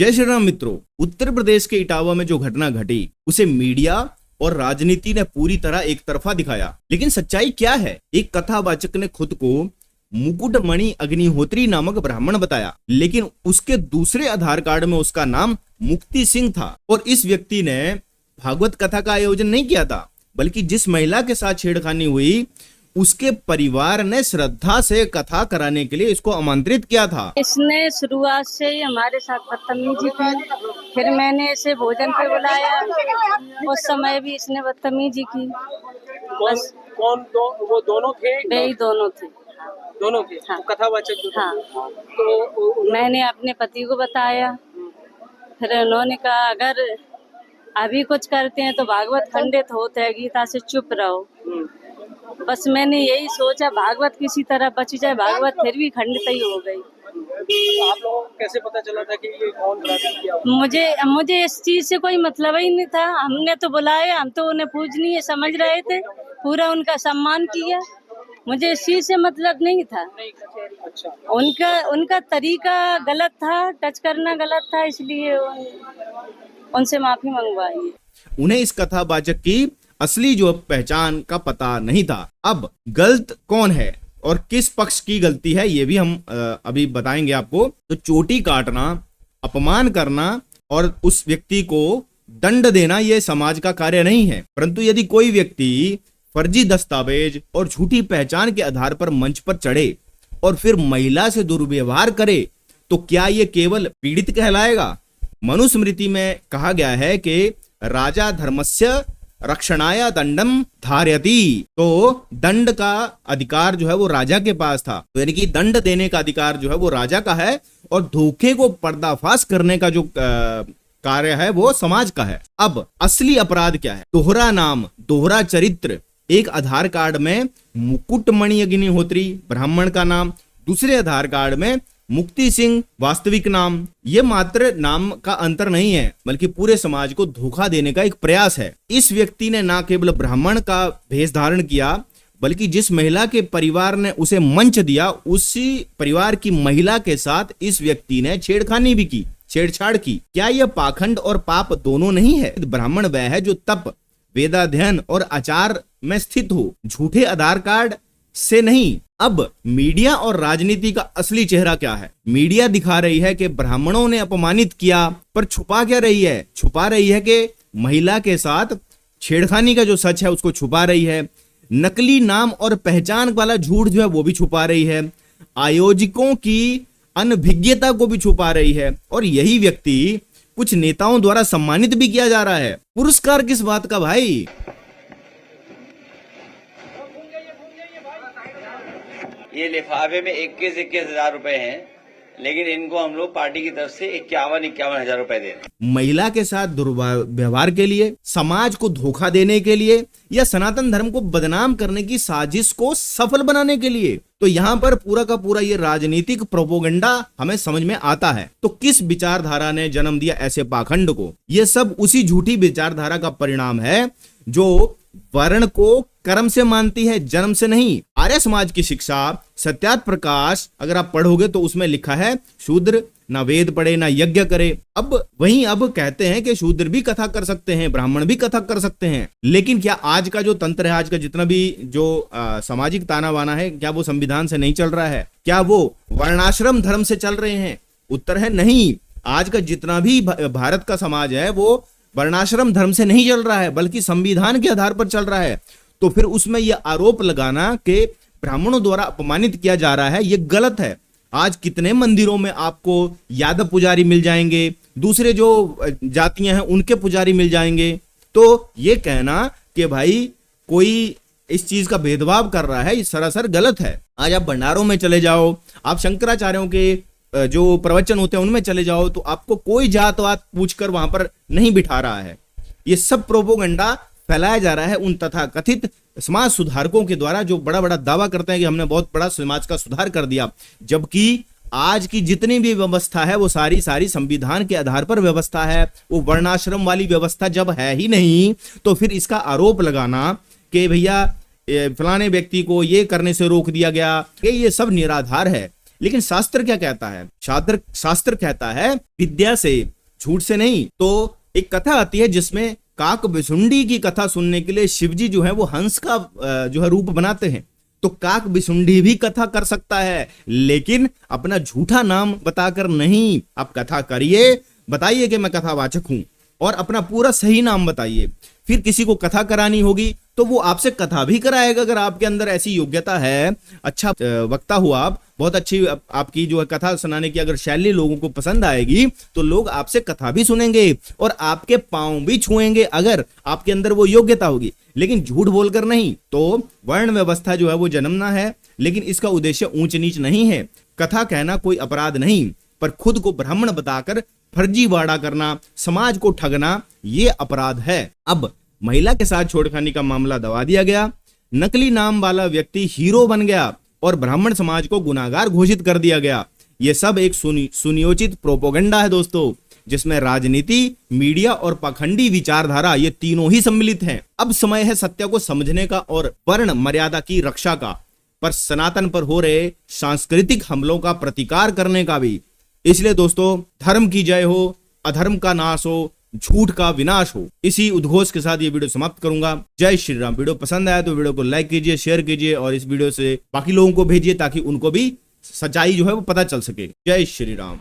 जय श्री राम मित्रों। उत्तर प्रदेश के इटावा में जो घटना घटी उसे मीडिया और राजनीति ने पूरी तरह एक तरफा दिखाया, लेकिन सच्चाई क्या है? एक कथावाचक ने खुद को मुकुटमणि अग्निहोत्री नामक ब्राह्मण बताया, लेकिन उसके दूसरे आधार कार्ड में उसका नाम मुक्ति सिंह था। और इस व्यक्ति ने भागवत कथा का आयोजन नहीं किया था, बल्कि जिस महिला के साथ छेड़खानी हुई उसके परिवार ने श्रद्धा से कथा कराने के लिए इसको आमंत्रित किया था। इसने शुरुआत से ही हमारे साथ बदतमीजी की, फिर मैंने इसे भोजन पे बुलाया, उस समय भी इसने बदतमीजी की। बस वो दोनों थे? वही दोनों थे। दोनों थे? हाँ। कथावाचक जो हाँ। तो मैंने अपने पति को बताया, फिर उन्होंने कहा अगर अभी कुछ करते हैं तो भागवत खंडित होता है, गीता से चुप रहो। बस मैंने यही सोचा भागवत किसी तरह बच जाए, भागवत फिर भी खंडित ही हो गई। आप लोगों को कैसे पता चला था कि ये कौन बराबर किया? मुझे इस चीज से कोई मतलब ही नहीं था। हमने तो बुलाया, हम तो उन्हें पूजनीय समझ रहे थे, पूरा उनका सम्मान किया। मुझे इस चीज से मतलब नहीं था। अच्छा। उनका तरीका गलत था, टच करना गलत था, इसलिए उनसे माफी मंगवाई। उन्हें इस कथावाचक की असली जो पहचान का पता नहीं था। अब गलत कौन है और किस पक्ष की गलती है ये भी हम अभी बताएंगे आपको। तो चोटी काटना, अपमान करना और उस व्यक्ति को दंड देना ये समाज का कार्य नहीं है, परंतु यदि कोई व्यक्ति फर्जी दस्तावेज और झूठी पहचान के आधार पर मंच पर चढ़े और फिर महिला से दुर्व्यवहार करे तो क्या ये केवल पीड़ित कहलाएगा? मनुस्मृति में कहा गया है कि राजा धर्मस्य रक्षणाय दंडम धार्यति, तो दंड का अधिकार जो है वो राजा के पास था, तो यानी कि दंड देने का अधिकार जो है वो राजा का है और धोखे को पर्दाफाश करने का जो कार्य है वो समाज का है। अब असली अपराध क्या है? दोहरा नाम, दोहरा चरित्र। एक आधार कार्ड में मुकुटमणि अग्निहोत्री ब्राह्मण का नाम, दूसरे आधार कार्ड में मुक्ति सिंह वास्तविक नाम। ये मात्र नाम का अंतर नहीं है, बल्कि पूरे समाज को धोखा देने का एक प्रयास है। इस व्यक्ति ने न केवल ब्राह्मण का भेष धारण किया, बल्कि जिस महिला के परिवार ने उसे मंच दिया उसी परिवार की महिला के साथ इस व्यक्ति ने छेड़खानी भी की, छेड़छाड़ की। क्या यह पाखंड और पाप दोनों नहीं है? ब्राह्मण वह है जो तप, वेदाध्ययन और आचार में स्थित हो, झूठे आधार कार्ड से नहीं। अब मीडिया और राजनीति का असली चेहरा क्या है? मीडिया दिखा रही है कि ब्राह्मणों ने अपमानित किया, पर छुपा क्या रही है? छुपा रही है कि महिला के साथ छेड़खानी का जो सच है उसको छुपा रही है। नकली नाम और पहचान वाला झूठ जो है वो भी छुपा रही है। आयोजकों की अनभिज्ञता को भी छुपा रही है। और यही व्यक्ति कुछ नेताओं द्वारा सम्मानित भी किया जा रहा है। पुरस्कार किस बात का भाई? ये लिफाफे में 21 हजार रुपए हैं, लेकिन इनको हम लोग पार्टी की तरफ से 51 हजार रुपए दे रहे हैं। महिला के साथ दुर्व्यवहार के लिए, समाज को धोखा देने के लिए या सनातन धर्म को बदनाम करने की साजिश को सफल बनाने के लिए। तो यहाँ पर पूरा का पूरा ये राजनीतिक प्रोपोगंडा हमें समझ में आता है। तो किस विचारधारा ने जन्म दिया ऐसे पाखंड को? ये सब उसी झूठी विचारधारा का परिणाम है जो वर्ण को कर्म से मानती है, जन्म से नहीं। आर्य समाज की शिक्षा सत्यार्थ प्रकाश अगर आप पढ़ोगे तो उसमें लिखा है शूद्र ना वेद पढ़े ना यज्ञ करे। अब कहते हैं कि शूद्र भी कथा कर सकते हैं, ब्राह्मण भी कथा कर सकते हैं। लेकिन क्या आज का जो तंत्र है, आज का जितना भी जो सामाजिक ताना बाना है, क्या वो संविधान से नहीं चल रहा है? क्या वो वर्णाश्रम धर्म से चल रहे हैं? उत्तर है नहीं। आज का जितना भी भारत का समाज है वो वर्णाश्रम धर्म से नहीं चल रहा है, बल्कि संविधान के आधार पर चल रहा है। तो फिर उसमें यह आरोप लगाना कि ब्राह्मणों द्वारा अपमानित किया जा रहा है, यह गलत है। आज कितने मंदिरों में आपको यादव पुजारी मिल जाएंगे, दूसरे जो जातियां हैं उनके पुजारी मिल जाएंगे। तो ये कहना कि भाई कोई इस चीज का भेदभाव कर रहा है, ये सरासर गलत है। आज आप भंडारों में चले जाओ, आप शंकराचार्यों के जो प्रवचन होते हैं उनमें चले जाओ, तो आपको कोई जात वात पूछकर वहां पर नहीं बिठा रहा है। ये सब प्रोपोगंडा फैलाया जा रहा है उन तथाकथित समाज सुधारकों के द्वारा, जो बड़ा बड़ा दावा करते हैं कि हमने बहुत बड़ा समाज का सुधार कर दिया, जबकि आज की जितनी भी व्यवस्था है वो सारी संविधान के आधार पर व्यवस्था है। वो वर्णाश्रम वाली व्यवस्था जब है ही नहीं, तो फिर इसका आरोप लगाना कि भैया फलाने व्यक्ति को ये करने से रोक दिया गया, ये सब निराधार है। लेकिन शास्त्र क्या कहता है? शास्त्र कहता है विद्या से, झूठ से नहीं। तो एक कथा आती है जिसमें काक बिसुंडी की कथा सुनने के लिए शिवजी जो है वो हंस का जो है रूप बनाते हैं। तो काक बिसुंडी भी कथा कर सकता है, लेकिन अपना झूठा नाम बताकर नहीं। आप कथा करिए, बताइए कि मैं कथावाचक हूं, और अपना पूरा सही नाम बताइए। फिर किसी को कथा करानी होगी तो वो आपसे कथा भी कराएगा। अगर आपके अंदर ऐसी योग्यता है, अच्छा वक्ता हो आप, बहुत अच्छी आपकी जो है कथा सुनाने की अगर शैली लोगों को पसंद आएगी, तो लोग आपसे कथा भी सुनेंगे और आपके पांव भी छुएंगे, अगर आपके अंदर वो योग्यता होगी। लेकिन झूठ बोलकर नहीं। तो वर्ण व्यवस्था जो है वो जन्मना है, लेकिन इसका उद्देश्य ऊंच नीच नहीं है। कथा कहना कोई अपराध नहीं, पर खुद को ब्राह्मण बताकर फर्जीवाड़ा करना, समाज को ठगना, ये अपराध है। अब महिला के साथ छेड़खानी का मामला दबा दिया गया, नकली नाम वाला व्यक्ति हीरो बन गया और ब्राह्मण समाज को गुनाहगार घोषित कर दिया गया। यह सब एक सुनियोजित प्रोपोगंडा है दोस्तों, जिसमें राजनीति, मीडिया और पाखंडी विचारधारा ये तीनों ही सम्मिलित हैं। अब समय है सत्य को समझने का और वर्ण मर्यादा की रक्षा का, पर सनातन पर हो रहे सांस्कृतिक हमलों का प्रतिकार करने का भी। इसलिए दोस्तों, धर्म की जय हो, अधर्म का नाश हो, झूठ का विनाश हो। इसी उद्घोष के साथ ये वीडियो समाप्त करूंगा। जय श्री राम। वीडियो पसंद आया तो वीडियो को लाइक कीजिए, शेयर कीजिए और इस वीडियो से बाकी लोगों को भेजिए, ताकि उनको भी सच्चाई जो है वो पता चल सके। जय श्री राम।